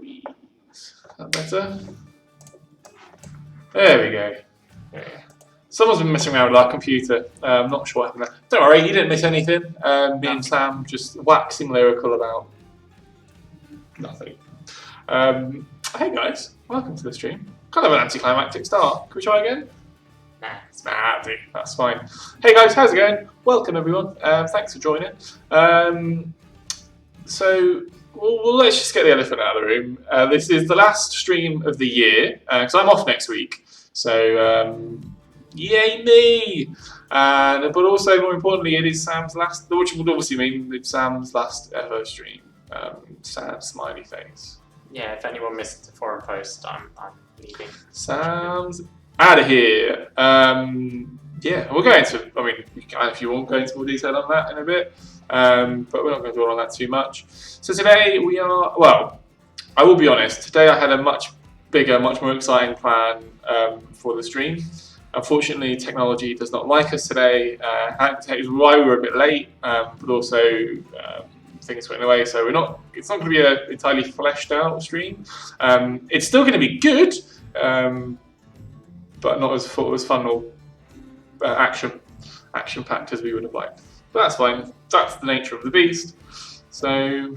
squeeze. Is that better? There we go. Yeah. Someone's been messing around with our computer. I'm not sure what happened there. Don't worry, you didn't miss anything. Me and Sam just waxing lyrical about nothing. Hey guys, welcome to the stream. Kind of an anticlimactic start. Can we try again? Nah, that's fine. Hey guys, how's it going? Welcome everyone. Thanks for joining. So let's just get the elephant out of the room. This is the last stream of the year because I'm off next week. So yay me! But also more importantly, it is Sam's last, which would obviously mean it's Sam's last ever stream. Sad smiley face. Yeah, if anyone missed the forum post, I'm leaving. Sam's out of here. Yeah, we'll go into. I mean, if you want, go into more detail on that in a bit. But we're not going to dwell on that too much. So today we are. Well, I will be honest. Today I had a much bigger, much more exciting plan for the stream. Unfortunately, technology does not like us today. That is why we were a bit late, but also things went away. So it's not going to be an entirely fleshed out stream. It's still going to be good, but not as fun or action packed as we would have liked. But that's fine. That's the nature of the beast. So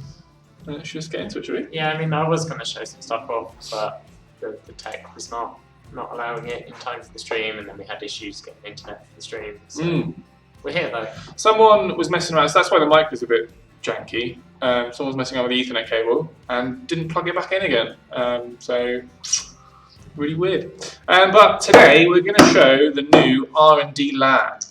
let's just get into it, shall we? Yeah, I mean, I was going to show some stuff off, but the tech was not allowing it in time for the stream, and then we had issues getting internet for the stream. So we're here though. Someone was messing around, so that's why the mic was a bit janky. Someone was messing around with the Ethernet cable and didn't plug it back in again. So really weird. But today we're going to show the new R&D lab.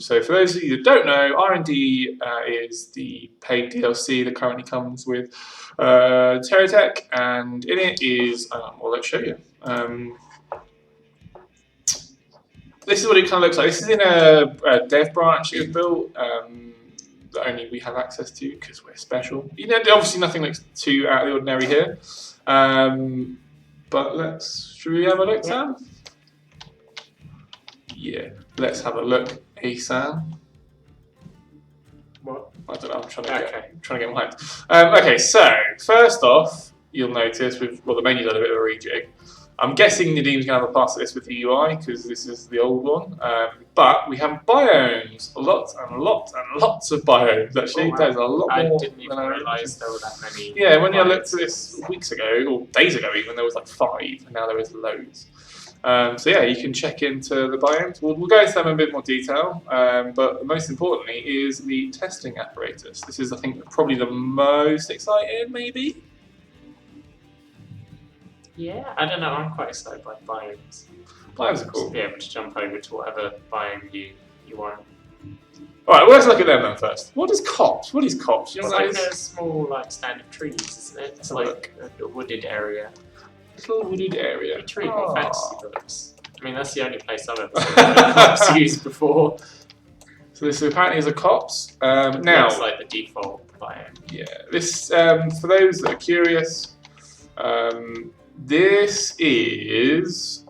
So for those of you that don't know, R&D is the paid DLC that currently comes with TerraTech, and in it is, well, let's show you. This is what it kind of looks like. This is in a dev branch that we've built that only we have access to because we're special. You know, obviously nothing looks too out of the ordinary here. But should we have a look, Sam? Yeah, let's have a look. Hey, Sam. What? I don't know. I'm trying to get my hand. Okay, so first off, you'll notice the menu's had a bit of a rejig. I'm guessing Nadim's going to have a pass at this with the UI because this is the old one. But we have biomes, lots and lots of biomes. Actually, there's a lot more. I didn't even realise there were that many. Yeah, when I looked at this weeks ago or days ago, even there was like 5, and now there is loads. So yeah, you can check into the biomes. We'll go into them in a bit more detail, but most importantly is the testing apparatus. This is, I think, probably the most exciting, maybe? Yeah, I don't know, I'm quite excited by biomes. Biomes are cool. Just be able to jump over to whatever biome you want. Alright, well, let's look at them then first. What is COPS? What is COPS? You know It's what like that a small stand of trees, isn't it? It's like a wooded area. Little wooded area. It's really more fancy looks. I mean, that's the only place I've ever seen COPS used before. So this apparently is a COPS. Now, it's like the default biome. Yeah, this for those that are curious, this is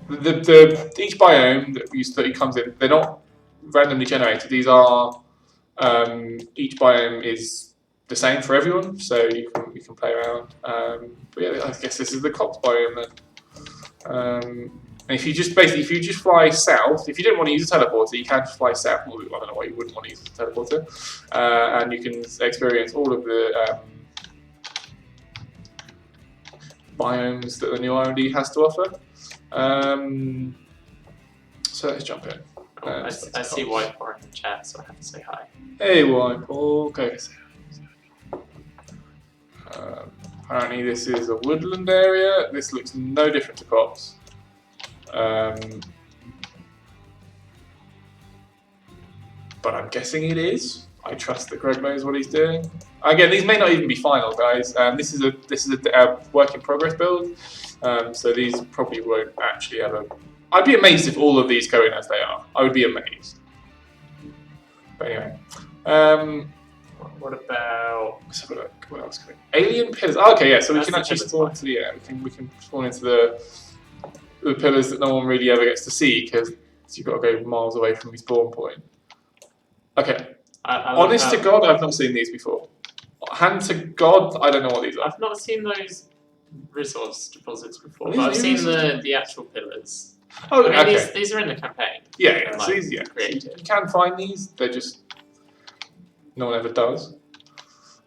each biome that it comes in. They're not randomly generated. These are each biome is the same for everyone, so you can play around. But yeah, I guess this is the COPS biome then. And if you just fly south, if you didn't want to use a teleporter, you can just fly south. Well, I don't know why you wouldn't want to use a teleporter, and you can experience all of the biomes that the new R&D has to offer. So let's jump in. I see Whiteboard in the chat, so I have to say hi. Hey Whiteboard, go say hi. Apparently this is a woodland area. This looks no different to COPS. But I'm guessing it is. I trust that Greg knows what he's doing. Again, these may not even be final, guys. This is a work in progress build, so these probably won't actually ever. I'd be amazed if all of these go in as they are. I would be amazed. But anyway, what about? Let's have a look. What else can we? Alien pillars. Oh, okay, yeah. So we can actually spawn to we can spawn into the pillars that no one really ever gets to see because you've got to go miles away from your spawn point. Okay. Honest to God, I've not seen these before. Hand to God, I don't know what these are. I've not seen those resource deposits before, Are but I've these seen resource the actual pillars. Oh, I mean, okay. these are in the campaign. Yeah, They're, it's like, easy. Yeah. created. You can find these. They're just no one ever does.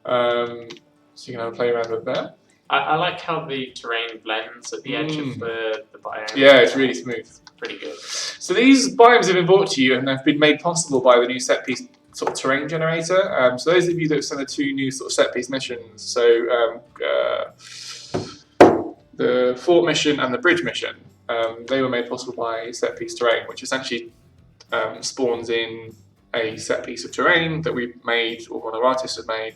So you can have a play around with them. I like how the terrain blends at the edge of the biome. Yeah, it's really smooth. Pretty good. So these biomes have been brought to you and have been made possible by the new set piece sort of terrain generator. So those of you that have seen the two new sort of set piece missions, so the fort mission and the bridge mission, they were made possible by set piece terrain, which essentially spawns in a set piece of terrain that we've made, or one of our artists have made,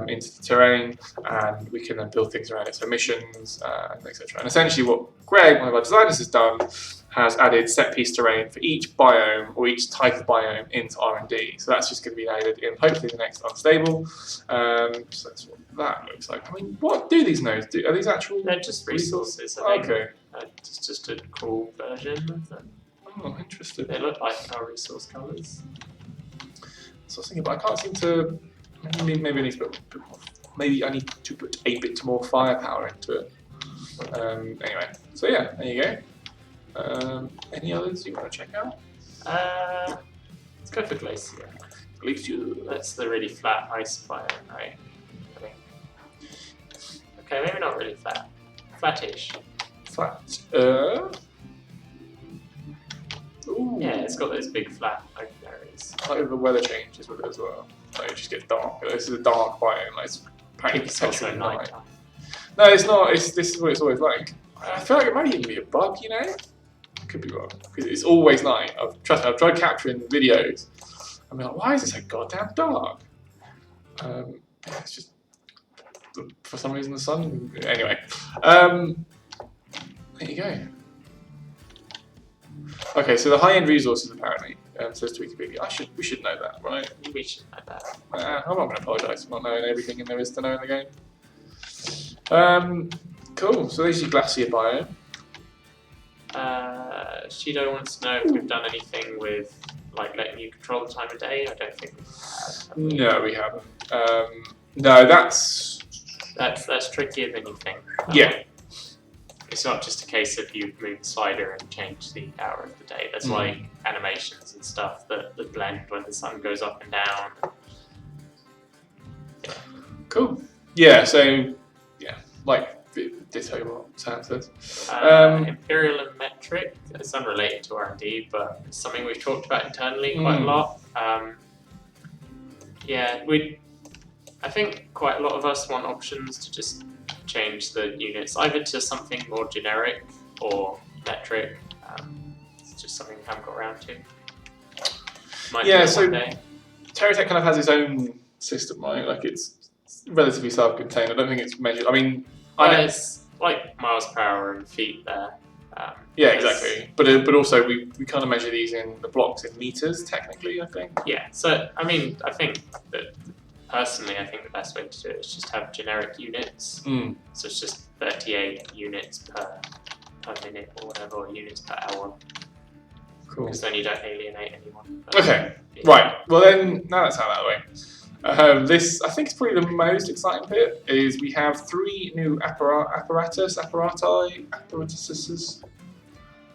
into the terrain, and we can then build things around it, so missions, etc. And essentially what Greg, one of our designers, has done has added set piece terrain for each biome or each type of biome into R&D. So that's just going to be added in hopefully the next unstable. So that's what that looks like. I mean, what do these nodes do? Are these actual? They're just resources. I think. Okay. It's just a cool version of them. Oh, interesting. They look like our resource colours. So I was thinking, but I can't seem to. Maybe I need to put. Maybe I need to put a bit more firepower into it. Anyway, so yeah, there you go. Any others you want to check out? Let's go for Glacier. Glacier. That's the really flat ice biome, right? I think. Okay, maybe not really flat. Flattish. Flat. Ooh. Yeah, it's got those big flat open areas. I like the weather changes with it as well. Like it just gets dark. This is a dark biome. Like it's apparently It's also perpetually night. nighttime. No, it's not. This is what it's always like. I feel like it might even be a bug, you know? Could be wrong. Because it's always night. Trust me, I've tried capturing videos. I'm like, why is it so goddamn dark? It's just, for some reason, the sun. Anyway. There you go. Okay, so the high-end resources apparently, says Wikipedia. We should know that, right? We should know that. I'm not going to apologise for not knowing everything there is to know in the game. Cool, so there's your glacier biome. Shido wants to know if we've done anything with like letting you control the time of day. I don't think we have. No, we haven't. No, that's trickier than you think. Yeah. It's not just a case of you move the slider and change the hour of the day. There's like animations and stuff that blend when the sun goes up and down. Yeah. Cool. Yeah, so, yeah, like, ditto what Sam says. Imperial and metric, it's unrelated to R&D, but it's something we've talked about internally quite a lot. I think quite a lot of us want options to just change the units either to something more generic or metric. It's just something we haven't got around to. Might Yeah, do it so one day. TerraTech kind of has its own system, right? Like it's relatively self-contained. I don't think it's measured. I mean, It's like miles per hour and feet there. yeah, exactly. But also we kind of measure these in the blocks in meters, technically. I think. Yeah. So I mean, I think that personally, I think the best way to do it is just have generic units. So it's just 38 units per minute or whatever, or units per hour. Cool. Because then you don't alienate anyone. Okay. Right. Well then, now that's out of that way. This, I think, is probably the most exciting bit. Is we have 3 new apparatuses.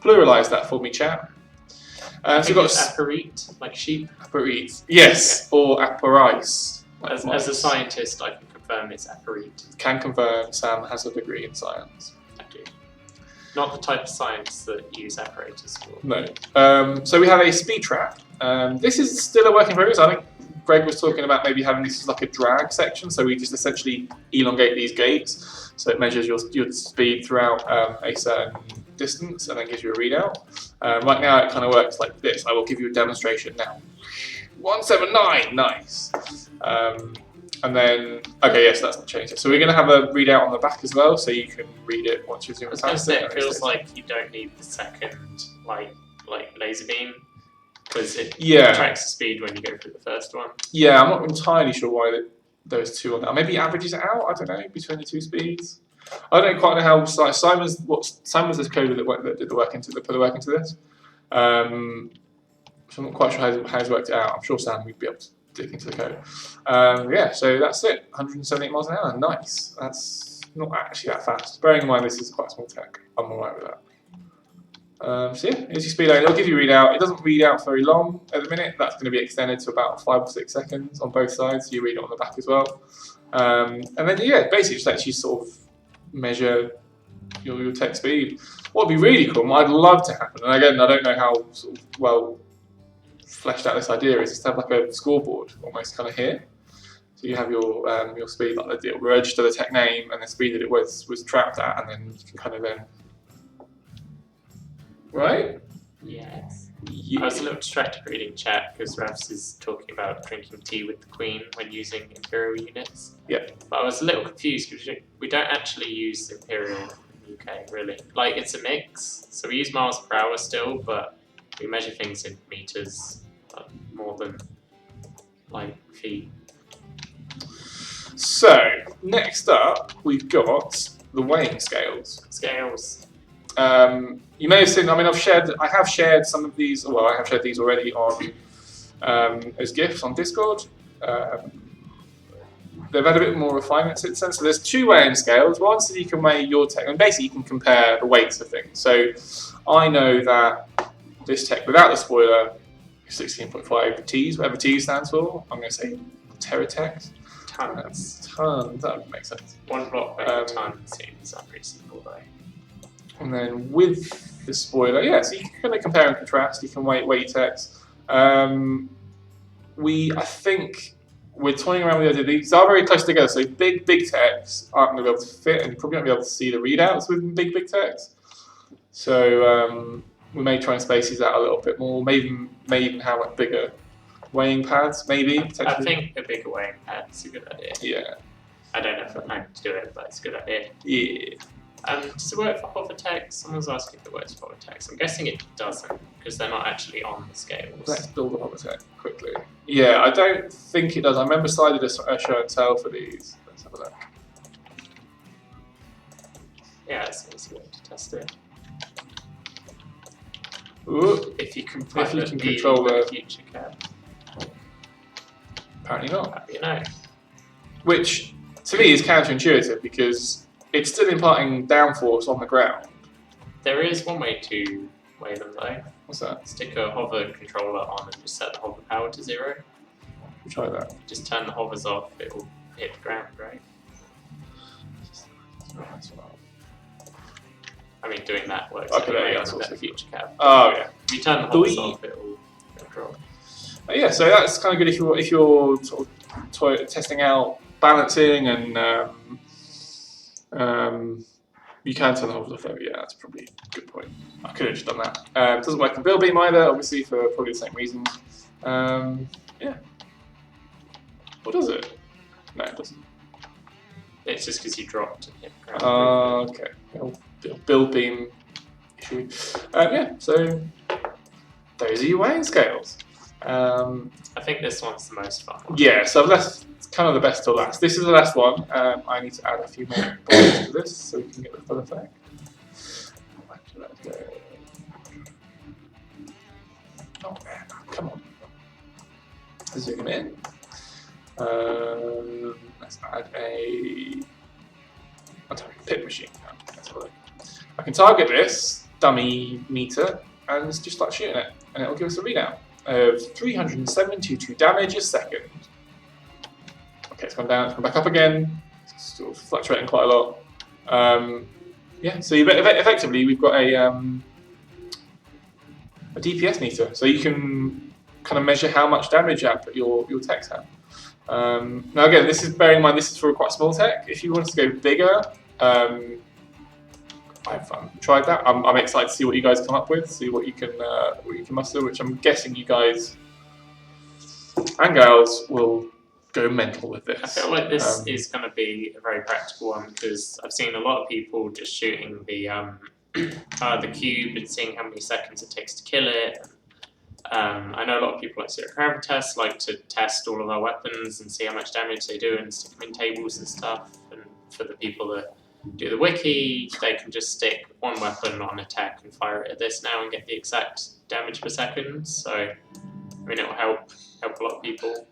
Pluralize that for me, chat. So we've got apparate, like sheep. Apparate. Yes, or apparice. As a scientist, I can confirm it's apparate. Can confirm Sam has a degree in science. I do. Not the type of science that you use apparatus for. No. So we have a speed trap. This is still a work in progress. I think Greg was talking about maybe having this as like a drag section. So we just essentially elongate these gates. So it measures your speed throughout a certain distance and then gives you a readout. Right now it kind of works like this. I will give you a demonstration now. 179, nice. And then, okay, yes, that's not changed. So we're going to have a readout on the back as well, so you can read it once you're doing the it feels like you don't need the second like laser beam because it tracks the speed when you go through the first one. Yeah, I'm not entirely sure why those two are now. Maybe it averages it out. I don't know between the two speeds. I don't quite know how Simon's this coder that did the work into put the work into this. So I'm not quite sure how he's worked it out. I'm sure Sam would be able to dig into the code. Yeah, so that's it. 178 miles an hour. Nice. That's not actually that fast. Bearing in mind this is quite a small tech. I'm alright with that. So yeah, here's your speedo. It'll give you a readout. It doesn't read out very long at the minute. That's going to be extended to about 5 or 6 seconds on both sides. So you read it on the back as well. And then yeah, basically just lets you sort of measure your tech speed. What would be really cool, what I'd love to happen, and again I don't know how sort of well fleshed out this idea is, just to have like a scoreboard almost kind of here. So you have your speed, like it'll register the tech name and the speed that it was trapped at, and then you can kind of then. Right? Yes. Yeah. I was a little distracted reading chat because Ravs is talking about drinking tea with the Queen when using Imperial units. Yeah. But I was a little confused because we don't actually use Imperial in the UK, really. Like, it's a mix. So we use miles per hour still, but we measure things in meters more than, like, feet. So, next up, we've got the weighing scales. Scales. You may have seen. I mean, I have shared some of these. Well, I have shared these already on as GIFs on Discord. They've had a bit more refinement since then. So there's 2 weighing scales. One so you can weigh your tech, and basically you can compare the weights of things. So I know that this tech without the spoiler is 16.5 T's, whatever T stands for. I'm going to say TerraTech. Tons. Tons. That would make sense. 1 block weight a ton seems unreasonable, though. And then with the spoiler, yeah, so you can kind of compare and contrast. You can weigh your techs. I think we're toying around with the idea. These are very close together, so big techs aren't going to be able to fit, and you probably won't be able to see the readouts with big techs. So we may try and space these out a little bit more. May even have like bigger weighing pads, maybe. I think a bigger weighing pad's a good idea. Yeah. I don't know if I'm planning to do it, but it's a good idea. Yeah. Does it work for hover techs? Someone's asking if it works for hover techs. I'm guessing it doesn't, because they're not actually on the scales. Let's build a hover tech quickly. Yeah, I don't think it does. I remember Sly did a show and tell for these. Let's have a look. Yeah, it's an easy way to test it. Ooh, If you can control the future cab. Apparently not. How do you know? Which, to me, is counterintuitive, because it's still imparting downforce on the ground. There is one way to weigh them, though. What's that? Stick a hover controller on and just set the hover power to 0. We'll try that. Just turn the hovers off, it will hit the ground, right? I mean, doing that works Okay, anyway yeah, on that's the also future cab. Oh yeah. If you turn the hovers off, it will control. Yeah, so that's kind of good if you're sort of testing out balancing and you can turn the hovers off though. Yeah, that's probably a good point. I could have just done that. It doesn't work in Build Beam either, obviously for probably the same reasons. Yeah. What does it? No, it doesn't. It's just because you dropped and hit the ground. Okay. Build Beam issue. Yeah, so those are your weighing scales. I think this one's the most fun one. Yeah, so that's kind of the best till last. This is the last one. I need to add a few more points to this so we can get the full effect. Oh man, come on. Zoom in. Let's add a pit machine. Let's have a look. I can target this dummy meter and just start shooting it, and it'll give us a readout of 372 damage a second. Okay, it's gone down, it's gone back up again. It's still fluctuating quite a lot. Yeah, so effectively we've got a DPS meter, so you can kind of measure how much damage output your techs have. Now again, this is bearing in mind this is for a quite small tech. If you wanted to go bigger, I've tried that. I'm excited to see what you guys come up with, see what you can muster, which I'm guessing you guys and gals will go mental with this. I feel like this is going to be a very practical one because I've seen a lot of people just shooting the cube and seeing how many seconds it takes to kill it. I know a lot of people like Zero Gravity tests like to test all of our weapons and see how much damage they do and stick them in tables and stuff. And for the people that do the wiki, they can just stick one weapon on a tech and fire it at this now and get the exact damage per second. So, I mean, it will help a lot of people.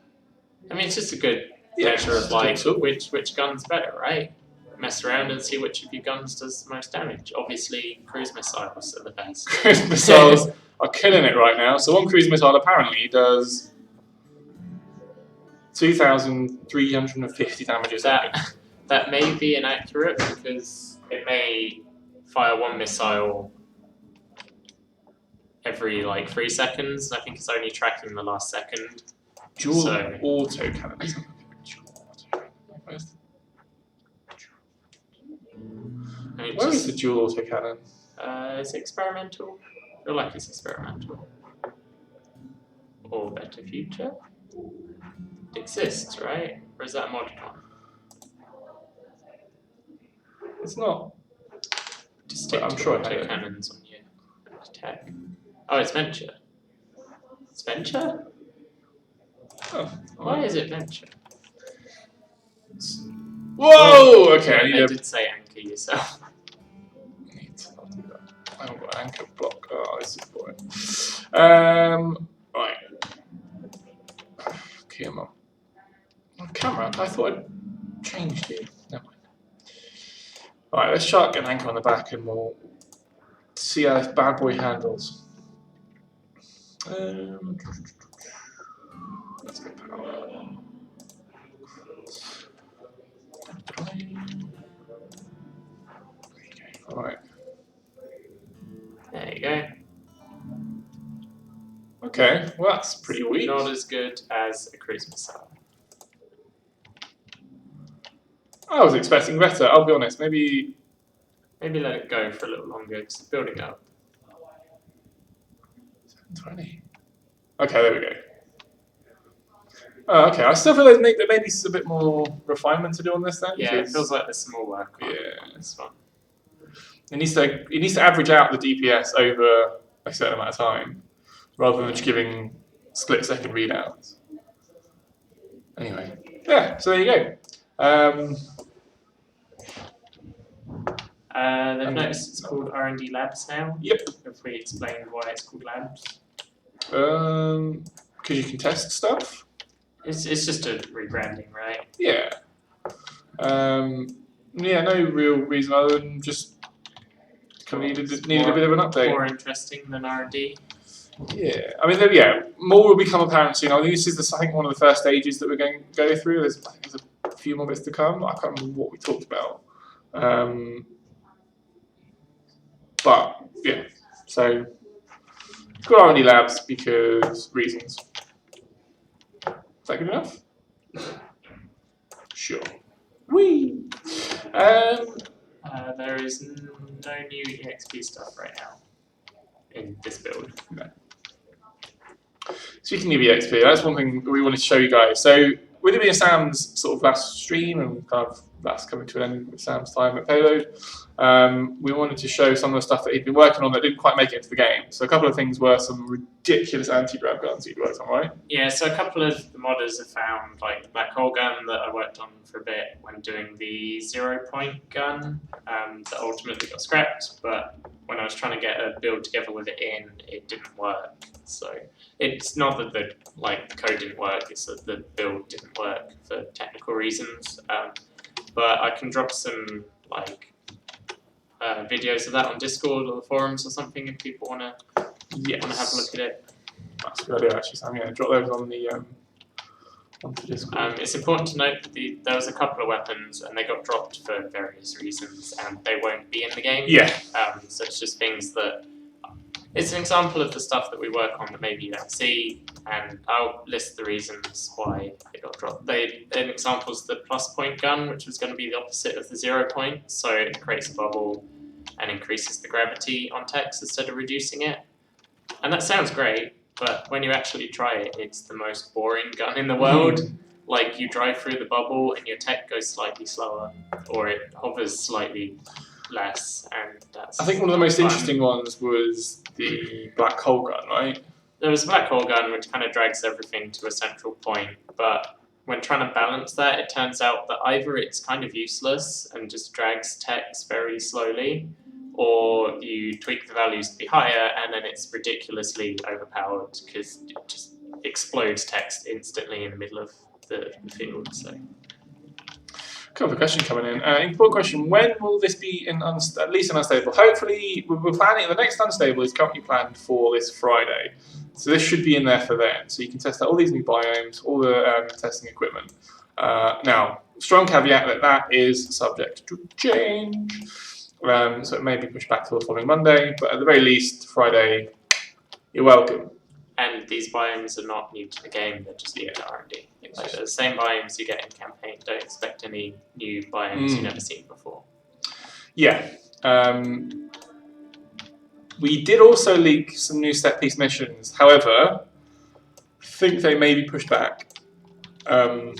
I mean, it's just a good Yeah, measure of it's a good like tool. which gun's better, right? Mess around and see which of your guns does the most damage. Obviously, cruise missiles are the best. Cruise missiles are killing it right now. So one cruise missile apparently does 2,350 damage a second. That may be inaccurate because it may fire one missile every like 3 seconds. I think it's only tracking the last second. Dual So- auto cannon. I mean, Where is just, the dual auto cannon? it's experimental. I feel like it's experimental. Or better future. It exists, right? Or is that a mod one? It's not. Just stick I'm to sure I auto had it. cannons on your tech. Oh, it's venture. It's venture? Oh, Why is it venture? Whoa! Okay, I I need did say anchor yourself. need to not do that. I haven't got an anchor block. Oh, this is boring. Right. Come on. Camera. I thought I'd changed it. Never mind. Right, let's chuck an anchor on the back and we'll see how this bad boy handles. Let's go power. Alright. There you go. Okay, well that's pretty weak. Not as good as a cruise missile. I was expecting better, I'll be honest. Maybe. Maybe let it go for a little longer because it's building up. 720. Okay, there we go. Oh, okay, I still feel there maybe a bit more refinement to do on this then. Yeah, it feels like there's some more work on this one. It needs to average out the DPS over a certain amount of time, rather than just giving split-second readouts. Anyway, yeah. So there you go. They've noticed it's called R&D Labs now. Yep. If we explain why it's called Labs. Because you can test stuff. It's just a rebranding, right? Yeah. Yeah. No real reason other than just needed a bit of an update. More interesting than R&D. Yeah, I mean, more will become apparent soon. I think this is, I think, one of the first stages that we're going to go through. There's a few more bits to come. I can't remember what we talked about. But, yeah, so it's got R&D labs because reasons. Is that good enough? Sure. Whee! There is no new EXP stuff right now in this build. No. Speaking of EXP, that's one thing we wanted to show you guys. So, with it being Sam's sort of last stream and kind of that's coming to an end with Sam's time at Payload, we wanted to show some of the stuff that he'd been working on that didn't quite make it into the game. So, a couple of things were some ridiculous anti-grav guns he'd worked on, right? Yeah, so a couple of the modders have found like the black hole gun that I worked on for a bit when doing the 0-point gun that ultimately got scrapped, but when I was trying to get a build together with it in, it didn't work. So it's not that the code didn't work, it's that the build didn't work for technical reasons. But I can drop some videos of that on Discord or the forums or something if people want to have a look at it. That's a good idea, actually. So I'm going to drop those on the onto Discord. It's important to note that there was a couple of weapons and they got dropped for various reasons and they won't be in the game. Yeah. So it's just things that... It's an example of the stuff that we work on that maybe you don't see, and I'll list the reasons why they got dropped. An example is the plus point gun, which was going to be the opposite of the 0 point, so it creates a bubble and increases the gravity on text instead of reducing it. And that sounds great, but when you actually try it, it's the most boring gun in the world. Like, you drive through the bubble and your tech goes slightly slower, or it hovers slightly less, and that's... I think one of the most interesting ones was the black hole gun, right? There was a black hole gun which kind of drags everything to a central point, but when trying to balance that, it turns out that either it's kind of useless and just drags text very slowly, or you tweak the values to be higher and then it's ridiculously overpowered because it just explodes text instantly in the middle of the field. So. Couple of questions coming in. Important question: when will this be at least an unstable? Hopefully, we're planning. The next unstable is currently planned for this Friday, so this should be in there for then. So you can test out all these new biomes, all the testing equipment. Now, strong caveat that is subject to change, so it may be pushed back till the following Monday. But at the very least, Friday, you're welcome. And these biomes are not new to the game; they're just new to R&D. Like the same biomes you get in campaign. Don't expect any new biomes you've never seen before. Yeah. We did also leak some new set piece missions. However, I think they may be pushed back. I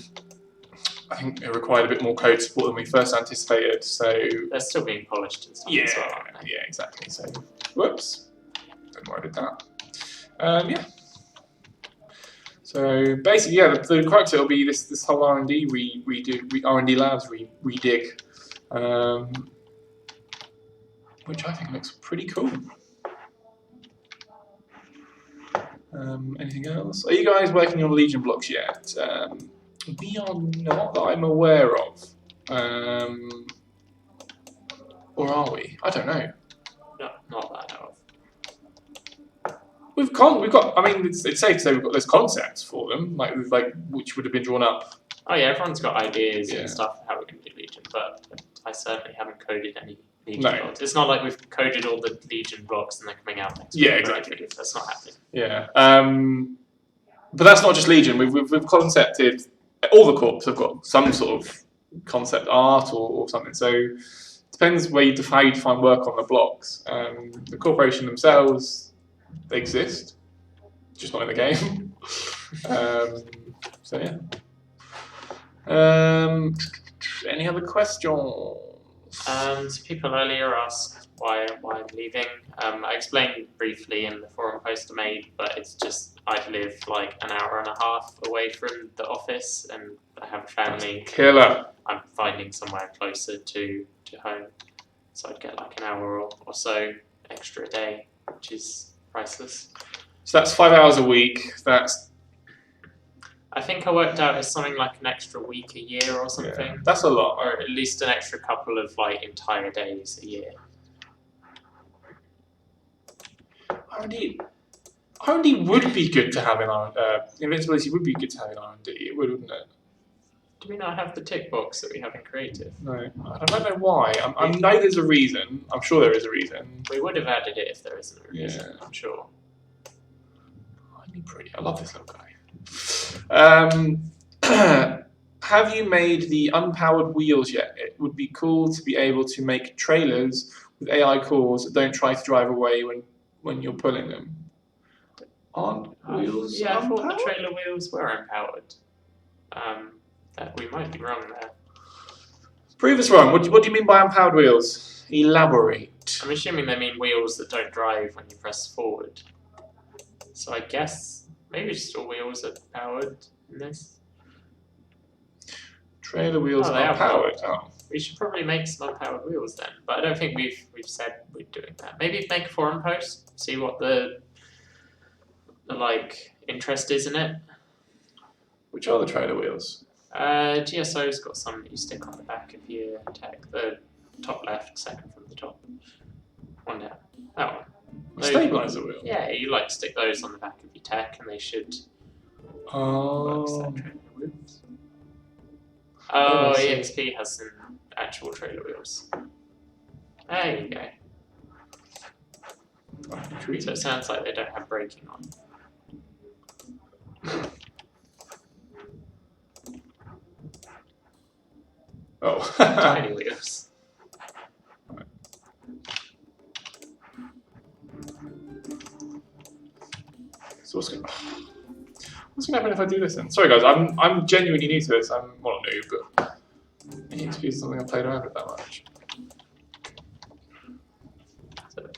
think it required a bit more code support than we first anticipated. So they're still being polished and stuff as well, aren't they? Yeah, exactly. So, whoops. Don't worry about that. Yeah. So basically, yeah, the crux of it will be this whole R&D R&D labs redig, which I think looks pretty cool. Anything else? Are you guys working on Legion blocks yet? We are not, that I'm aware of. Or are we? I don't know. No, not that I know of. We've got. I mean, it's safe to say we've got those concepts for them, like which would have been drawn up. Oh yeah, everyone's got ideas and stuff how we're going to do Legion, but I certainly haven't coded any Legion blocks. It's not like we've coded all the Legion blocks and they're coming out next week. Yeah, exactly. That's not happening. Yeah, but that's not just Legion. We've concepted all the corps have got some sort of concept art or something. So it depends how you define work on the blocks. The corporation themselves. They exist, just not in the game. So yeah. Any other questions? So people earlier asked why I'm leaving. I explained briefly in the forum post I made, but it's just I live like an hour and a half away from the office, and I have a family. That's killer. I'm finding somewhere closer to home, so I'd get like an hour or so extra a day, which is priceless. So that's 5 hours a week. I think I worked out as something like an extra week a year or something. Yeah, that's a lot. Or at least an extra couple of like entire days a year. R&D would be good to have in R&D. Invincibility would be good to have in R&D. It would, wouldn't it? Do we not have the tick box that we have in creative? No, I don't know why. I know there's a reason. I'm sure there is a reason. We would have added it if there isn't a reason. Yeah. I'm sure. Pretty. I love this little guy. Have you made the unpowered wheels yet? It would be cool to be able to make trailers with AI cores that don't try to drive away when you're pulling them. Aren't wheels Yeah, unpowered? I thought the trailer wheels were empowered. We might be wrong there. Prove us wrong. What do you mean by unpowered wheels? Elaborate. I'm assuming they mean wheels that don't drive when you press forward. So I guess maybe just all wheels are powered in this. Trailer wheels they are powered. Oh. We should probably make some unpowered wheels then, but I don't think we've said we're doing that. Maybe make a forum post, see what the like interest is in it. Which are the trailer wheels? GSO's got some that you stick on the back of your tech. The top left, second from the top. One down. That one. A stabilizer wheel? Yeah, you like stick those on the back of your tech and they should Oh. work as trailer wheels. Oh, EXP has some actual trailer wheels. There you go. So it sounds like they don't have braking on. Oh. Tiny wheels. So what's gonna happen if I do this then? Sorry guys, I'm genuinely new to this. I'm not new, but EXP is something I've played around with that much. So,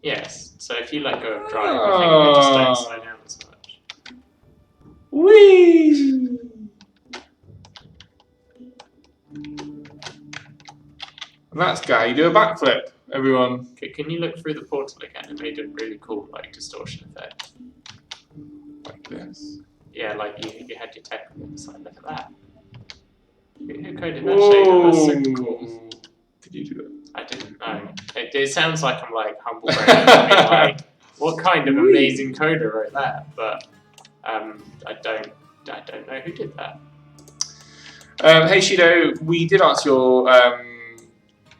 yes. So if you let go of drive, I think they just don't slow down as much. Whee! And that's how you do a backflip, everyone. Okay, can you look through the portal again? It made a really cool like distortion effect. Like this. Yeah, like you had your tech on the side. Look at that. Who coded that shader? That's super cool. Did you do that? I didn't know. It sounds like I'm like humble bragging, being like, what kind of amazing coder wrote that? But I don't know who did that. Hey Shido, we did answer your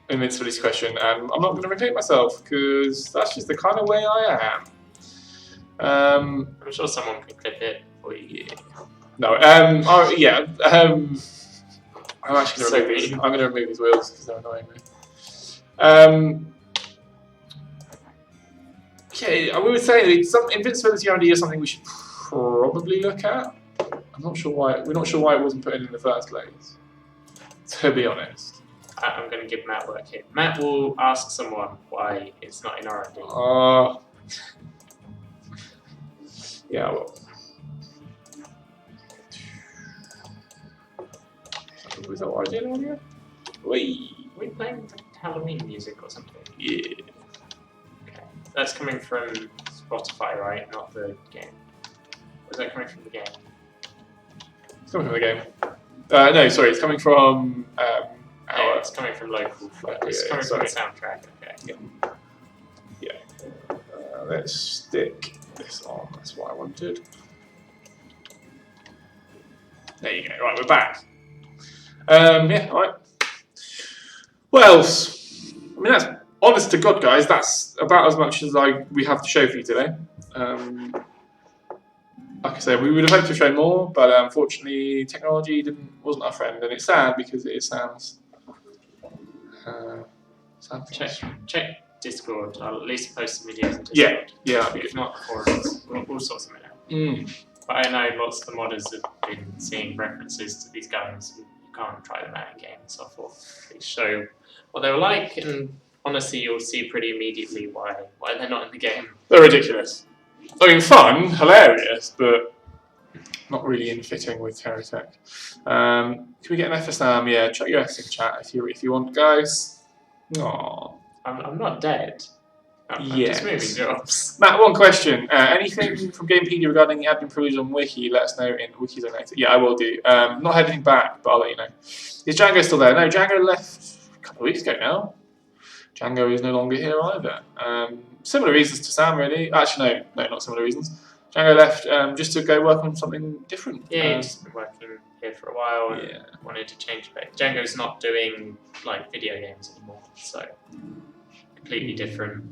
invincibility question, and I'm not going to repeat myself because that's just the kind of way I am. I'm sure someone can clip it for you. No. Yeah. I'm actually going to remove these. I'm going to remove these wheels because they're annoying me. Okay, we were saying some invincibility idea is something we should probably look at. I'm not sure why. We're not sure why it wasn't put in the first place. To be honest. I'm going to give Matt work here. Matt will ask someone why it's not in R&D. Yeah. Well. Was that what I did earlier? Wait. Are we playing Halloween music or something? Yeah. Okay. That's coming from Spotify, right? Not the game. Or is that coming from the game? It's coming from the game. No, sorry, it's coming from It's coming from local. It's coming from the soundtrack. Okay. Yeah. Let's stick this on. That's what I wanted. There you go. Right, we're back. Yeah. All right. What else? I mean, that's honest to God, guys. That's about as much as we have to show for you today. Like I said, we would have hoped to show more, but unfortunately, technology wasn't our friend, and it's sad because it is Sam's. Check Discord. I'll at least post some videos in Discord. Yeah, that'd be If not forums, all sorts of it. But I know lots of the modders have been seeing references to these guns, and you can't try them out in game and so forth. They show what they were like, and honestly, you'll see pretty immediately why they're not in the game. They're ridiculous. I mean, fun, hilarious, but not really in fitting with TerraTech. Can we get an F for Sam? Yeah, chuck your F in chat if you want, guys. Aww. I'm not dead. I'm just moving jobs. Matt, one question. Anything from Gamepedia regarding the admin privilege on Wiki, let us know in Wikis later. Yeah, I will do. Not heading back, but I'll let you know. Is Django still there? No, Django left a couple of weeks ago now. Django is no longer here either. Similar reasons to Sam, really. Actually, no, not similar reasons. Django left just to go work on something different. Yeah, he's been working here for a while and wanted to change a bit. Django's not doing like video games anymore, so completely different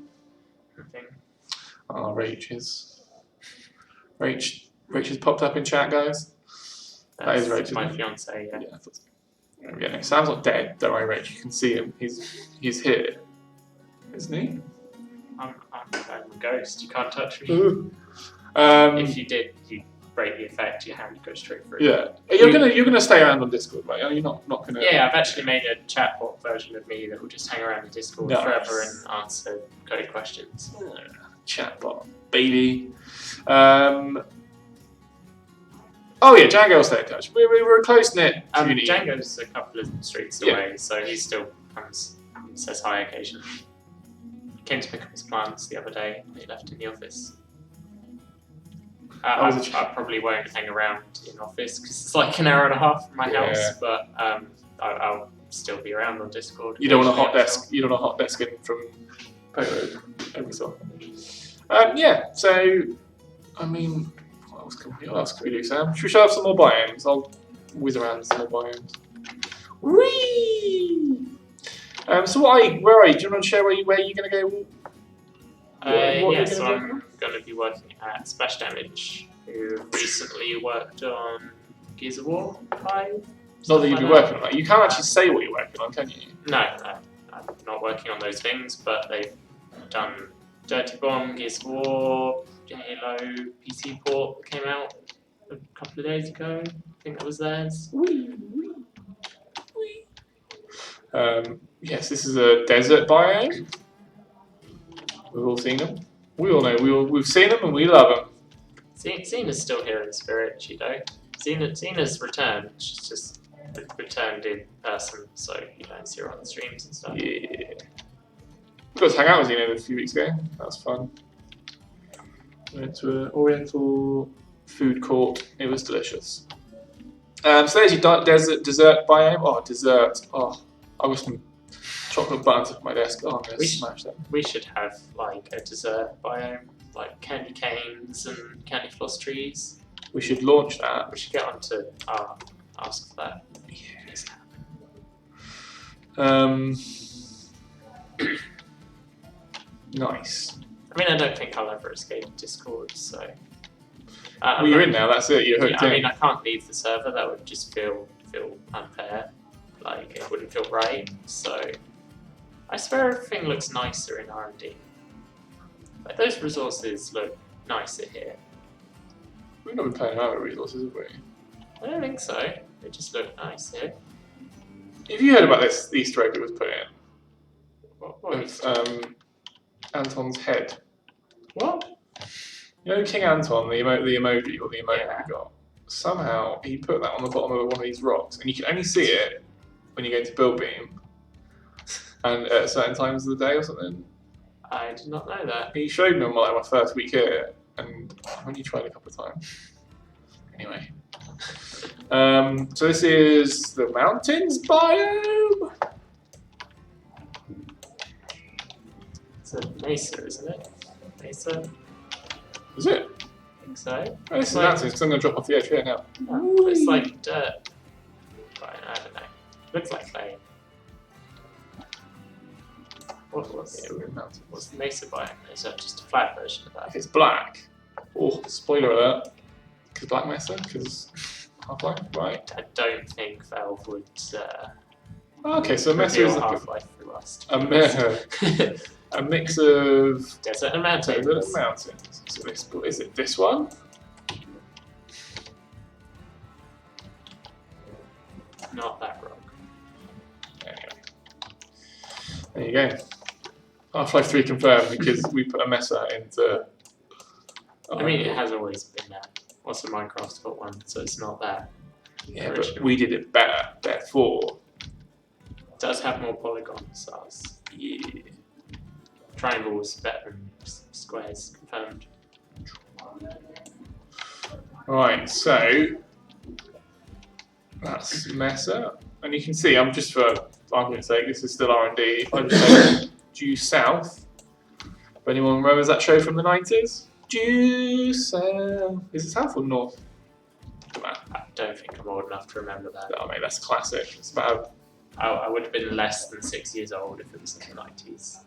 thing. Oh, Rach has popped up in chat, guys. That is Rach. My fiance. Yeah. Yeah, no, Sam's not dead. Don't worry, Rach. You can see him. He's here, isn't he? I'm a ghost. You can't touch me. If you did, you'd break the effect. Your hand would go straight through. Yeah, you're gonna stay around on Discord, right? You're not gonna. Yeah, I've actually made a chatbot version of me that will just hang around in Discord forever and answer code questions. Chatbot, baby. Oh yeah, Django will stay in touch. We're a close knit community. Django's a couple of streets away, so he still comes and says hi occasionally. He came to pick up his plants the other day. He left in the office. I probably won't hang around in office because it's like an hour and a half from my house, but I'll still be around on Discord. You don't want a hot desk. You don't want a hot desk in from Polo every so often. Yeah. So, I mean, what else can we do, Sam? Should we show off some more biomes? I'll whiz around some more biomes. Whee! So where are you? Do you want to share where you're going to go? So I'm going to be working at Splash Damage, who recently worked on Gears of War 5. Not that you'd be working on that. You can't actually say what you're working on, can you? No, I'm not working on those things, but they've done Dirty Bomb, Gears of War, Halo, PC port that came out a couple of days ago. I think that was theirs. Yes, this is a desert biome. We've all seen them. We all know. We've seen them and we love them. Xena's still here in spirit, you know. Xena's returned. She's just returned in person, so you don't see her on the streams and stuff. Yeah. We got to hang out with Xena a few weeks ago. That was fun. We went to an Oriental food court. It was delicious. So there's your dessert biome. Oh, dessert. Oh, I wish some chocolate buttons off my desk. Oh, I'm going to smash them. We should have like a dessert biome, like candy canes and candy floss trees. We should launch that. We should get on to ask for that. Nice. I mean, I don't think I'll ever escape Discord, so. Well, you're in now. That's it. You're hooked in. I mean, I can't leave the server. That would just feel unfair. Like it wouldn't feel right. So, I swear everything looks nicer in R&D. Like those resources look nicer here. We've not been playing around with resources, have we? I don't think so. They just look nice here. Have you heard about this Easter egg that was put in? What Anton's head. What? You know King Anton, the emoji or the emote that he got? Somehow he put that on the bottom of one of these rocks, and you can only see it when you go into Build Beam and at certain times of the day or something. I did not know that. He showed me on like my first week here, and I've only tried a couple of times. Anyway. So this is the mountains biome. It's a mesa, isn't it? Mesa? Is it? I think so. Oh, this is mountains because I'm going to drop off the edge here now. Oh, it's like dirt. I don't know. Looks like clay. What's the mesa biome? Is that just a flat version of that? If it's black, oh, spoiler alert, because Black Mesa, because Half-Life, right? I don't think Valve would. Okay, so Mesa is Half-Life through us. A mix of desert and mountains. Desert and mountains. So this, is it this one? Not that rock. Anyway. There you go. Half-Life 3 confirmed because we put a Mesa into. I mean, it has always been that. Also, Minecraft's got one, so it's not that. Yeah, but we did it better. Therefore, it does have more polygons. So yeah. Triangles better than squares, confirmed. Right, so that's Mesa, and you can see I'm just for argument's sake, this is still R&D. I'm just due south. If anyone remembers that show from the 90s, due south. Is it south or north? I don't think I'm old enough to remember that. Oh mate, that's classic. It's about. I would have been less than 6 years old if it was in the 90s.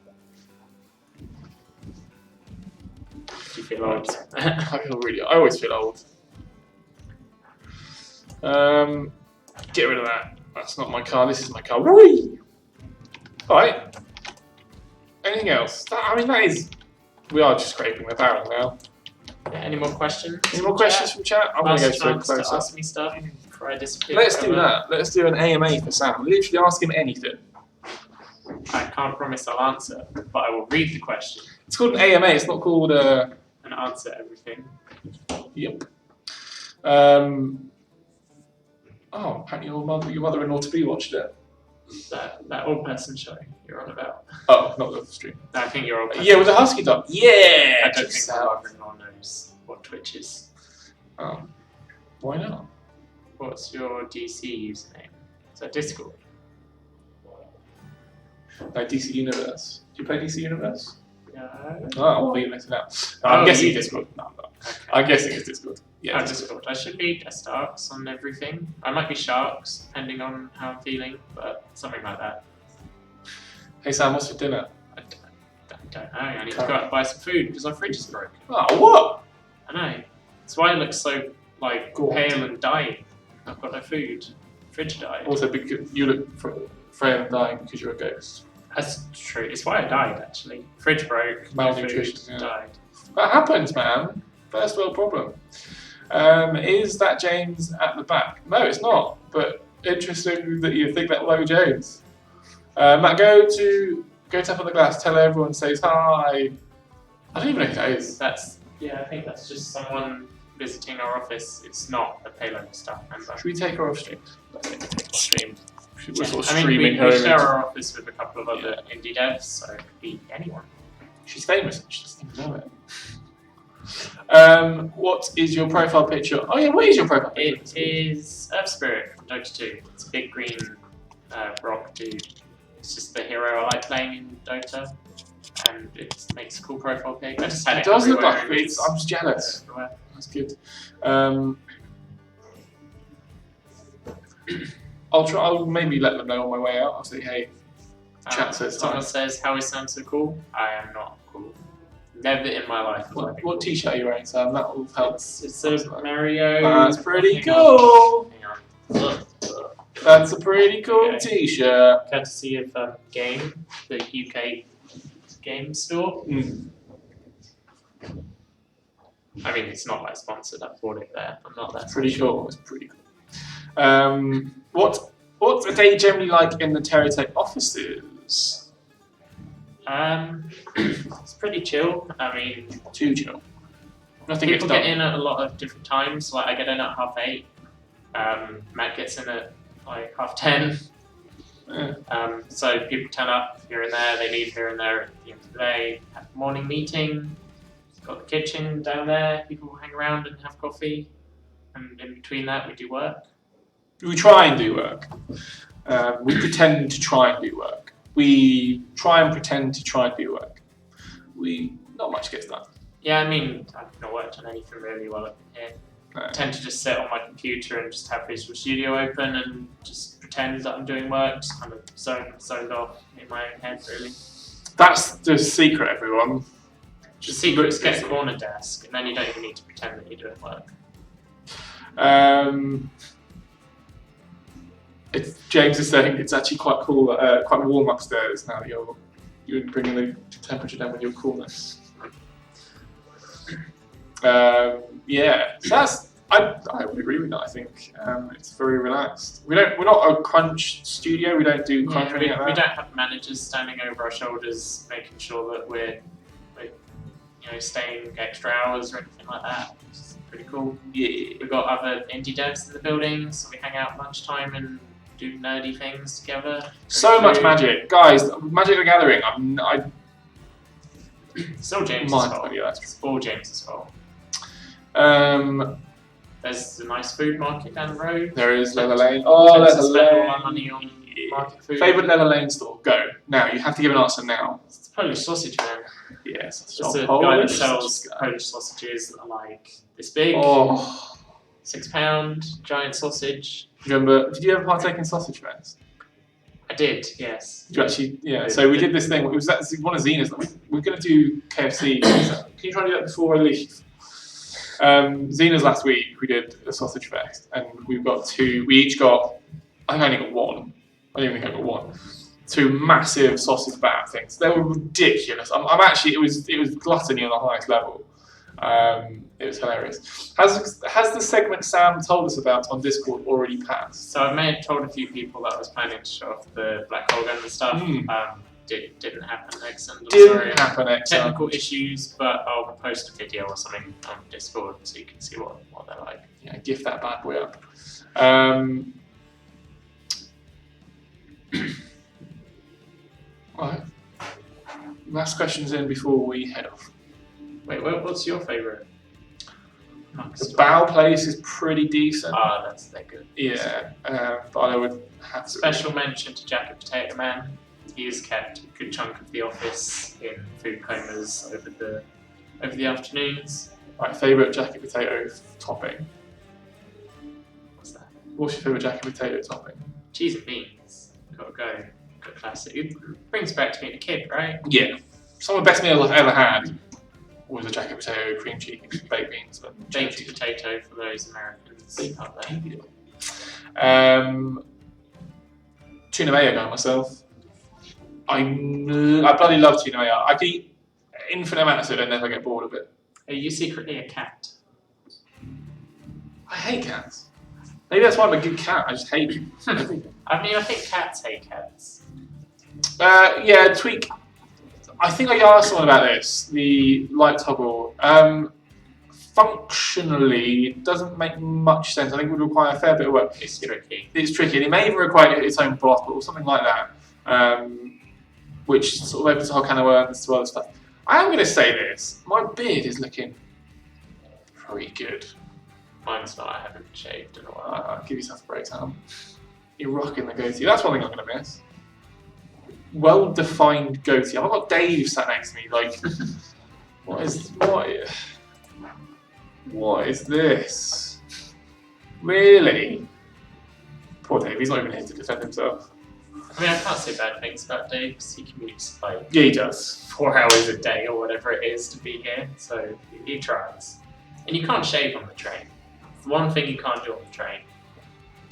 Do you feel old? I feel really. I always feel old. Get rid of that. That's not my car. This is my car. Whee! Right. Anything else? I mean, that is. We are just scraping the barrel now. Yeah, any more questions? Any more questions from chat? I'm going to go to a close-up. Ask me stuff before I disappear. Let's do that. Let's do an AMA for Sam. Literally ask him anything. I can't promise I'll answer, but I will read the question. It's called an AMA. It's not called and answer everything. Yep. Oh, apparently your mother-in-law to be watched it. That old person show you're on about. Oh, not the stream. No, I think you're old person. Yeah, with the husky dog. Yeah. I don't think my mother-in-law knows what Twitch is. Oh, why not? What's your DC username? Is that Discord? No, DC Universe. Do you play DC Universe? No. Oh, well, you're messing up. No, Oh, I'm guessing you it's Discord. No, I'm not. Okay. I'm guessing it's Discord. Yeah, Oh, Discord. I should be guest arcs on everything. I might be sharks, depending on how I'm feeling, but something like that. Hey Sam, what's for dinner? I don't know. I need to go out and buy some food because my fridge is broken. Oh, what? I know. That's why I look so like Gaunt. pale and dying. I've got no food. Fridge died. Also, because you look frail and dying because you're a ghost. That's true. It's why I died actually. Fridge broke. No Malnutrition, food, yeah. died. That happens, man. First world problem. Is that James at the back? No, it's not. But interesting that you think that Low James. Matt, go tap on the glass. Tell everyone says hi. I don't even know who that is. I think that's just someone visiting our office. It's not a Payload staff member. Should we take her off stream? I think we take her off stream. We're sort of I mean, streaming we her share image. our office with a couple of other indie devs, so it could be anyone. She's famous. She doesn't even know it. What is your profile picture? Oh yeah, what is your profile picture? It is Earth Spirit from Dota 2. It's a big green rock dude. It's just the hero I like playing in Dota, and it makes a cool profile pic. I just had it. It does look everywhere. like it. I'm just jealous. Everywhere. That's good. I'll maybe let them know on my way out. I'll say, hey, chat says Someone time. says, how is Sam so cool? I am not cool. Never in my life. What t-shirt are you wearing, Sam? That will help. It's a Mario. That's pretty Hang cool. Hang on. That's a pretty cool t-shirt. Courtesy of Game, the UK game store. I mean, it's not like sponsored. I bought it there. I'm not that. Pretty cool. It's pretty cool. What's a day generally like in the TerraTech offices? It's pretty chill. I mean, Too chill. Nothing people gets get done. in at a lot of different times. Like I get in at 8:30. Matt gets in at like 10:30. Yeah. So people turn up here and there. They leave here and there at the end of the day. Have a morning meeting. Got the kitchen down there. People hang around and have coffee. And in between that, we do work. We try and do work. We pretend to try and do work. We try and pretend to try and do work. Not much gets done. Yeah, I mean, I've not worked on anything really while I've been here. No. I tend to just sit on my computer and just have Visual Studio open and just pretend that I'm doing work, just kind of zoned off in my own head, really. That's the secret, everyone. The secret is get a corner desk, and then you don't even need to pretend that you're doing work. James is saying it's actually quite cool, quite warm upstairs now that you're bringing the temperature down with your coolness. Yeah, so I would agree with that. I think it's very relaxed. We're not a crunch studio. We don't do crunch or anything like We that. don't have managers standing over our shoulders, making sure that we're staying extra hours or anything like that. Which is pretty cool. Yeah. We've got other indie devs in the building, so we hang out lunchtime and do nerdy things together. So much magic, guys! Magic the Gathering. Still James' Mind fault. you, It's all James' fault. Um, There's a nice food market down the road. there is Leather Lane. Oh, Tend to Leather spend all Lane. our money on market food. Favorite Leather Lane store? Go now. You have to give an answer now. It's Polish Sausage Man. Yes, It's a guy that sells Polish sausages that are like this big, Oh, £6 giant sausage. remember? Did you ever partake in Sausage Fest? I did, yes. Did you actually? Yeah. So we did this thing. It was one of Zena's. We're going to do KFC. Can you try and do that before I leave? Zena's last week we did a sausage fest, and we've got two. We each got. I think I only got one. I don't even think I got one. Two massive sausage batter things. They were ridiculous. I'm actually. It was gluttony on the highest level. It was hilarious. Has the segment Sam told us about on Discord already passed? So I may have told a few people that I was planning to show off the black hole gun and stuff. Mm. Didn't happen, excellent. I'm Didn't sorry. happen. Excellent. Technical issues, but I'll post a video or something on Discord so you can see what they're like. Yeah, gift that bad boy up. Right. Last questions in before we head off. Wait, what's your favourite? The bow place is pretty decent. Ah, they're good. Yeah, but I would have to. Special mention to Jacket Potato Man. He has kept a good chunk of the office in food comas over the afternoons. My favourite jacket potato topping. What's that? What's your favourite jacket potato topping? Cheese and beans. Gotta go. Got classic. It brings back to being a kid, right? Yeah, some of the best meals I've ever had was a jacket potato, cream cheese, baked beans, but Baked potato for those Americans out there. Tuna mayo guy myself. I bloody love tuna mayo. I could eat infinite amounts of it and never get bored of it. Are you secretly a cat? I hate cats. Maybe that's why I'm a good cat. I just hate everything. I mean, I think cats hate cats. Yeah, tweak. I think I asked someone about this. The light toggle. Functionally, it doesn't make much sense. I think it would require a fair bit of work. It's tricky. It's tricky. And it may even require its own bottle or something like that, which sort of opens a whole can of worms to other stuff. I am going to say this. My beard is looking pretty good. Mine's not. I haven't shaved in a while. Give yourself a break, Sam. You're rocking the goatee. That's one thing I'm going to miss. Well-defined goatee. I've got Dave sat next to me. Like, what is this? Really? Poor Dave. He's not even here to defend himself. I mean, I can't say bad things about Dave because he commutes like Yeah, he does. 4 hours a day or whatever it is to be here, so he tries. And you can't shave on the train. It's the one thing you can't do on the train.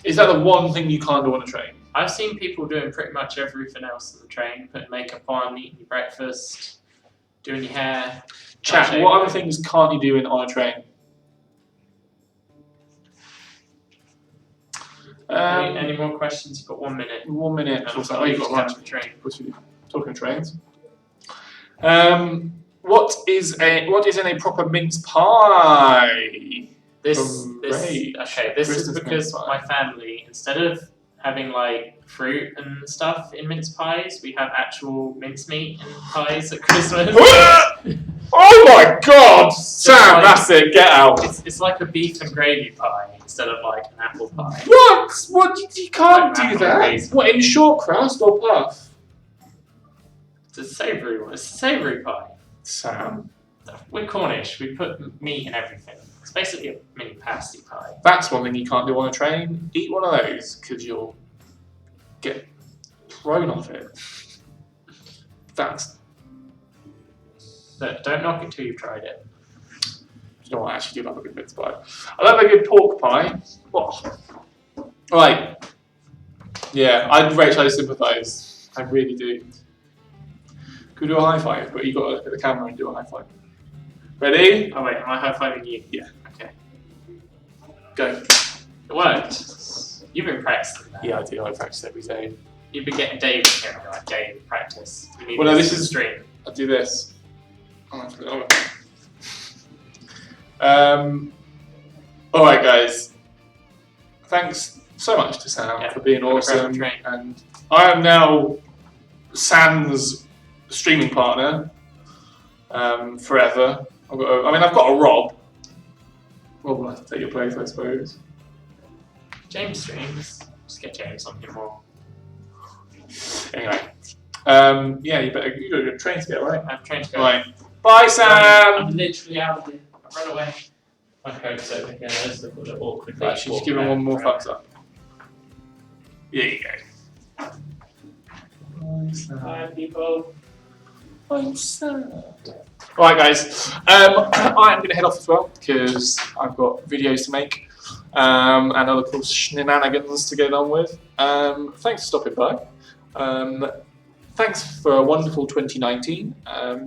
Is that the one thing you can't do on a train? I've seen people doing pretty much everything else on the train, putting makeup on, eating your breakfast, doing your hair. Chat, what other things can't you do on a train? Any more questions? You've got 1 minute. 1 minute. Oh, you've got lunch on the train. Talking trains. What is in a proper mince pie? This Christmas is because mince pie. my family, instead of having like fruit and stuff in mince pies, we have actual mincemeat in pies at Christmas. Oh my God, Sam! That's it. Get out. It's like a beef and gravy pie instead of like an apple pie. What? You can't Like do that. gravy. What, in short crust or puff? It's a savoury one. It's a savoury pie. Sam. We're Cornish. We put meat in everything. It's basically a mini pasty pie. That's one thing you can't do on a train. Eat one of those because you'll get thrown off it. But don't knock it till you've tried it. You know what? I actually do love a good mince pie. I love a good pork pie. Oh. Right. Yeah, Rachel, I sympathise. I really do. Could we do a high five? But you got to look at the camera and do a high five. Ready? Oh wait, am I high-fiving you? Yeah. Okay. Go. It worked. You've been practicing that. Yeah, I do. I practice every day. You've been getting Dave in here and you're like, Dave, practice. You need Well, no, this this is stream. I do this. All right, guys. Thanks so much to Sam for being awesome. And I am now Sam's streaming partner forever. I've got a Rob. Rob will have to take your place, I suppose. James streams. Just get James on here more. Anyway, yeah, you got a train to get, right? I have train to go. Right. Bye, Sam. I'm literally out of here. I've run away. My coat's over here. Let's look a little awkwardly. Right, she's giving one more thumbs up. There you go. Bye, Sam. Hi, people. I'm sad. Alright, guys. I am going to head off as well because I've got videos to make and other cool shenanigans to get on with. Thanks for stopping by. Thanks for a wonderful 2019.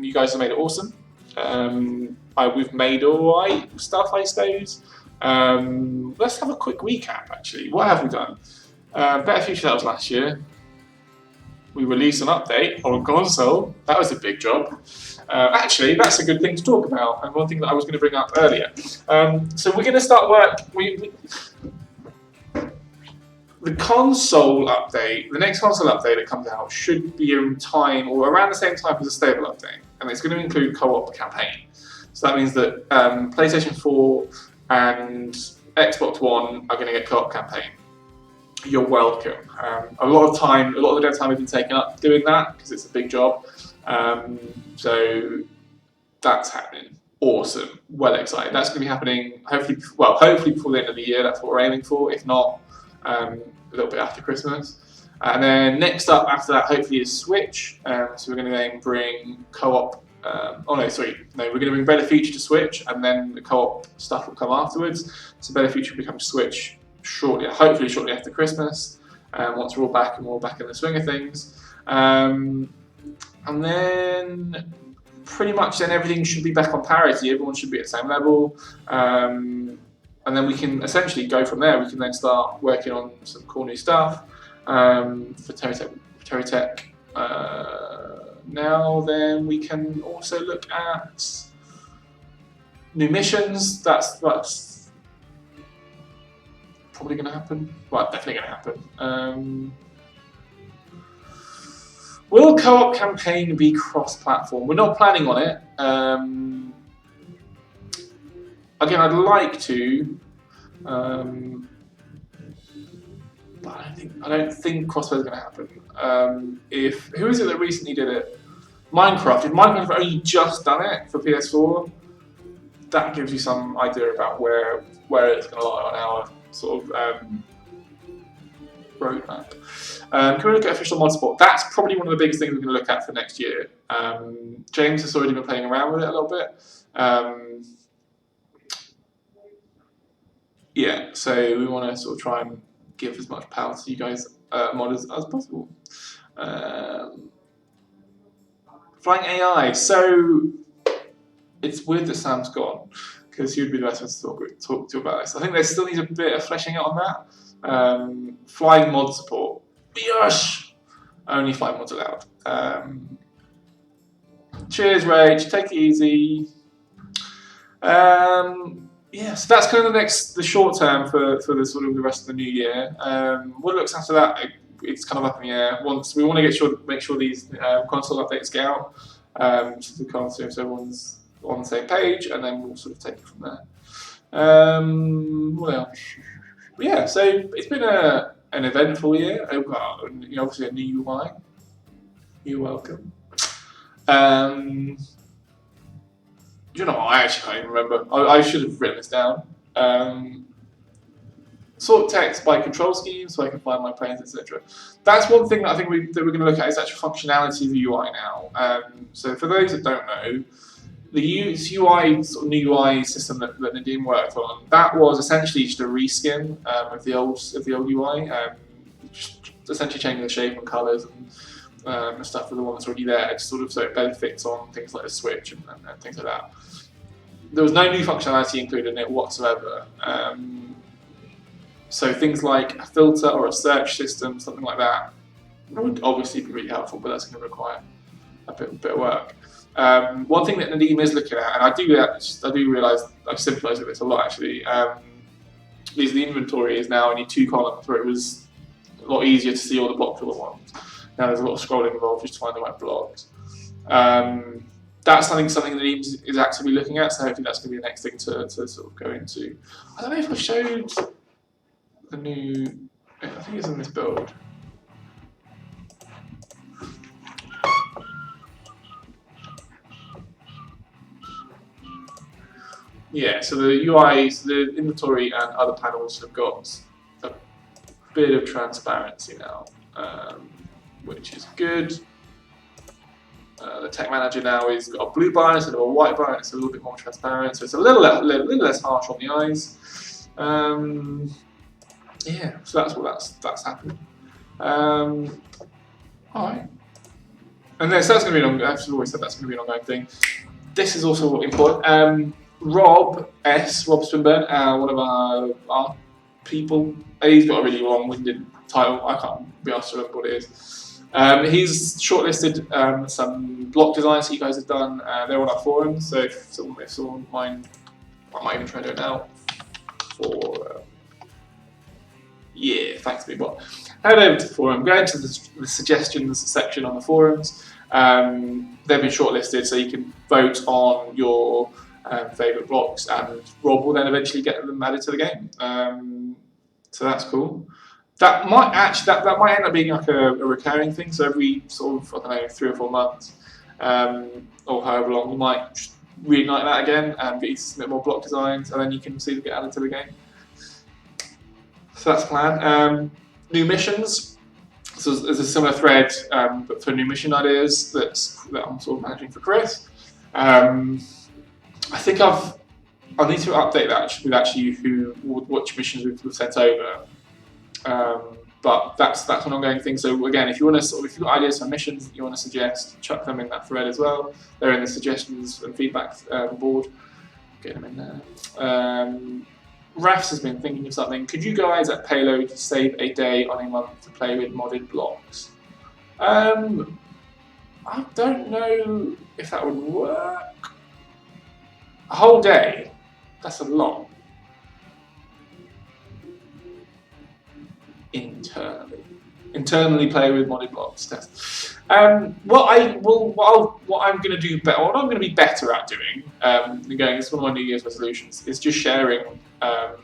You guys have made it awesome. We've made alright stuff, I suppose. Let's have a quick recap, actually. What have we done? Better Future, that was last year. We released an update on console. That was a big job. Actually, that's a good thing to talk about, and one thing that I was going to bring up earlier. So we're going to start work. The console update, the next console update that comes out should be in time or around the same time as a stable update, and it's going to include co-op campaign. So that means that PlayStation 4 and Xbox One are going to get co-op campaign. You're welcome. A lot of the dev time has been taken up doing that because it's a big job. So that's happening. Awesome. Well excited. That's going to be happening hopefully before the end of the year. That's what we're aiming for. If not, a little bit after Christmas. And then next up after that, hopefully, is Switch. So we're going to then bring co-op. We're going to bring Better Future to Switch, and then the co-op stuff will come afterwards. So Better Future becomes Switch hopefully shortly after Christmas, once we're all back and we're all back in the swing of things. And then pretty much then everything should be back on parity. Everyone should be at the same level. And then we can essentially go from there. We can then start working on some cool new stuff for TerraTech. Now then we can also look at new missions. That's probably going to happen. Well, definitely going to happen. Will co-op campaign be cross-platform? We're not planning on it. again, I'd like to, but I don't think crossplay is going to happen. Who is it that recently did it? Minecraft. If Minecraft have only just done it for PS4, that gives you some idea about where it's going to lie on our sort of roadmap. Can we look at official mod support? That's probably one of the biggest things we're going to look at for next year. James has already been playing around with it a little bit. Yeah, so we want to sort of try and give as much power to you guys modders as possible. Flying AI. So it's weird that Sam's gone because he would be the best one to talk to about this. I think there still needs a bit of fleshing out on that. Flying mod support. Yes! Only flying mods allowed. Cheers, Rach. Take it easy. Yeah, so that's kind of the short term for the sort of the rest of the new year. What looks after that, it's kind of up in the air. Once we want to make sure these console updates get out, so the console, so everyone's on the same page, and then we'll sort of take it from there. What else? Yeah, so it's been an eventful year. Obviously a new UI. You're welcome. You know, I actually can't even remember. I should have written this down. Sort text by control scheme, so I can find my planes, etc. That's one thing that I think we're going to look at is actual functionality of the UI now. So for those that don't know, the UI sort of new UI system that Nadim worked on, that was essentially just a reskin of the old UI, just essentially changing the shape and colours and stuff for the one that's already there, just sort of so it better fits on things like the Switch and things like that. There was no new functionality included in it whatsoever. So things like a filter or a search system, something like that, would obviously be really helpful, but that's going to require a bit of work. One thing that Nadim is looking at, and I do realise I've simplified this a lot actually, is the inventory is now only 2 columns, where it was a lot easier to see all the blocks all at once. Now there's a lot of scrolling involved just to find the right blocks. That's something that Nadim is actively looking at, so hopefully that's going to be the next thing to sort of go into. I don't know if I showed the new, I think it's in this build. Yeah, so the UIs, the inventory and other panels have got a bit of transparency now, which is good. The tech manager now has got a blue bar instead of a white bar, it's a little bit more transparent, so it's a little less harsh on the eyes. Yeah, so that's happening. Alright. And then, so that's going to be an ongoing, I've always said that's going to be an ongoing thing. This is also important. Rob Swinburne, one of our people, he's got a really long-winded title, I can't be asked to remember what it is. He's shortlisted some block designs that you guys have done. They're on our forums, so if someone mind, I might even try to do it now. Yeah, thanks, Big Bot. Head over to the forum, go into the suggestions section on the forums. They've been shortlisted, so you can vote on your favourite blocks, and Rob will then eventually get them added to the game. So that's cool. That might end up being like a recurring thing. So every sort of 3 or 4 months, or however long, we might just reignite that again and get you to submit more block designs, and then you can see them get added to the game. So that's the plan. New missions. So there's a similar thread, but for new mission ideas that I'm sort of managing for Chris. I think I need to update that with actually which missions we've sent over. But that's an ongoing thing. So again, if you've got ideas for missions that you want to suggest, chuck them in that thread as well. They're in the suggestions and feedback board. Get them in there. Rafs has been thinking of something. Could you guys at Payload save a day on a month to play with modded blocks? I don't know if that would work. A whole day? That's a lot. Internally. internally play with modded blocks test. What I'm going to do better, what I'm going to be better at doing, again, it's one of my New Year's resolutions, is just sharing the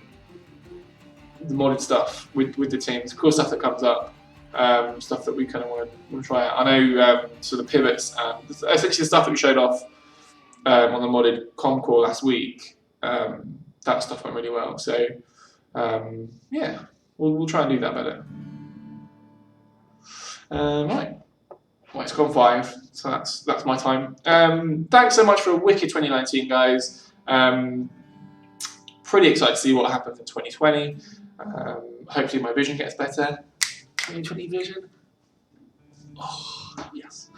modded stuff with the teams. Cool stuff that comes up, stuff that we kind of want to try out. I know sort of pivots and essentially the stuff that we showed off on the modded com core last week. That stuff went really well. So yeah, we'll try and do that better. Right. Well, it's gone 5, so that's my time. Thanks so much for a wicked 2019, guys. Pretty excited to see what happens in 2020. Hopefully my vision gets better. 2020 vision. Oh, yes.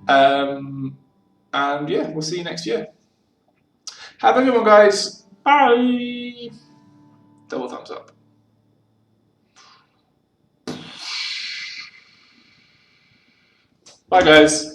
And yeah, we'll see you next year. Have a good one, guys. Bye. Double thumbs up. Bye, guys.